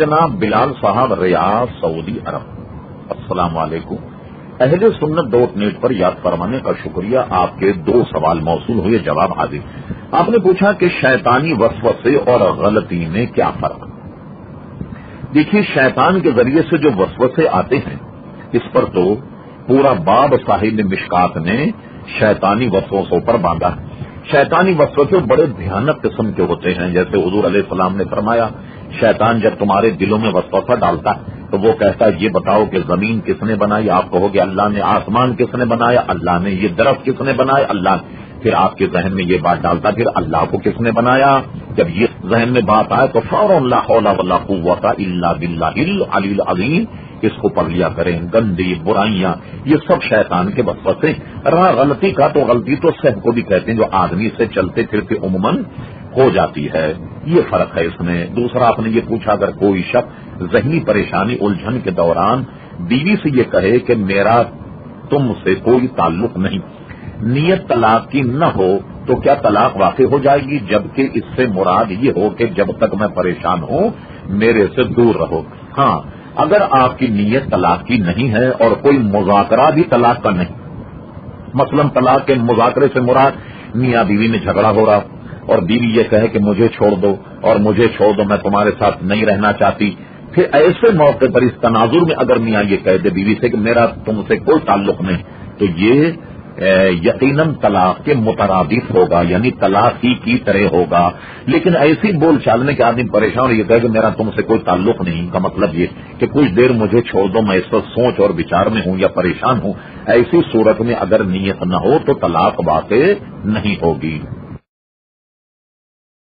جناب بلال صاحب ریاض سعودی عرب، السلام علیکم۔ اہل سنت .نیٹ پر یاد فرمانے کا شکریہ۔ آپ کے 2 سوال موصول ہوئے، جواب حاضر۔ آپ نے پوچھا کہ شیطانی وسوسے اور غلطی میں کیا فرق؟ دیکھیے، شیطان کے ذریعے سے جو وسوسے آتے ہیں اس پر تو پورا باب صاحب مشکات نے شیطانی وسوسوں پر باندھا۔ شیطانی وسوسے بڑے بھیانک قسم کے ہوتے ہیں، جیسے حضور علیہ السلام نے فرمایا، شیطان جب تمہارے دلوں میں وسوسہ ڈالتا ہے تو وہ کہتا ہے یہ بتاؤ کہ زمین کس نے بنائی؟ آپ کہو گے اللہ نے۔ آسمان کس نے بنایا؟ اللہ نے۔ یہ درخت کس نے بنایا؟ اللہ نے۔ پھر آپ کے ذہن میں یہ بات ڈالتا، پھر اللہ کو کس نے بنایا؟ جب یہ ذہن میں بات آئے تو فوراً لا حول ولا قوت الا باللہ العلی العظیم اس کو پڑھ لیا کریں۔ گندی برائیاں یہ سب شیطان کے وسوسے۔ رہا غلطی کا تو غلطی تو سب کو بھی کہتے ہیں، جو آدمی سے چلتے پھرتے عموماً ہو جاتی ہے، یہ فرق ہے اس میں۔ دوسرا آپ نے یہ پوچھا، اگر کوئی شخص ذہنی پریشانی الجھن کے دوران بیوی سے یہ کہے کہ میرا تم سے کوئی تعلق نہیں، نیت طلاق کی نہ ہو تو کیا طلاق واقع ہو جائے گی؟ جبکہ اس سے مراد یہ ہو کہ جب تک میں پریشان ہوں میرے سے دور رہو۔ ہاں، اگر آپ کی نیت طلاق کی نہیں ہے اور کوئی مذاکرہ بھی طلاق کا نہیں، مثلا طلاق کے مذاکرے سے مراد میاں بیوی میں جھگڑا ہو رہا اور بیوی یہ کہے کہ مجھے چھوڑ دو اور مجھے چھوڑ دو، میں تمہارے ساتھ نہیں رہنا چاہتی، پھر ایسے موقع پر اس تناظر میں اگر میاں یہ کہہ دے بیوی سے کہ میرا تم سے کوئی تعلق نہیں، تو یہ یقیناً طلاق کے مترادف ہوگا، یعنی طلاق ہی کی طرح ہوگا۔ لیکن ایسی بول چال میں کہ آدمی پریشان اور یہ کہے کہ میرا تم سے کوئی تعلق نہیں، کا مطلب یہ کہ کچھ دیر مجھے چھوڑ دو، میں اس وقت سوچ اور وچار میں ہوں یا پریشان ہوں، ایسی صورت میں اگر نیت نہ ہو تو طلاق واقع نہیں ہوگی۔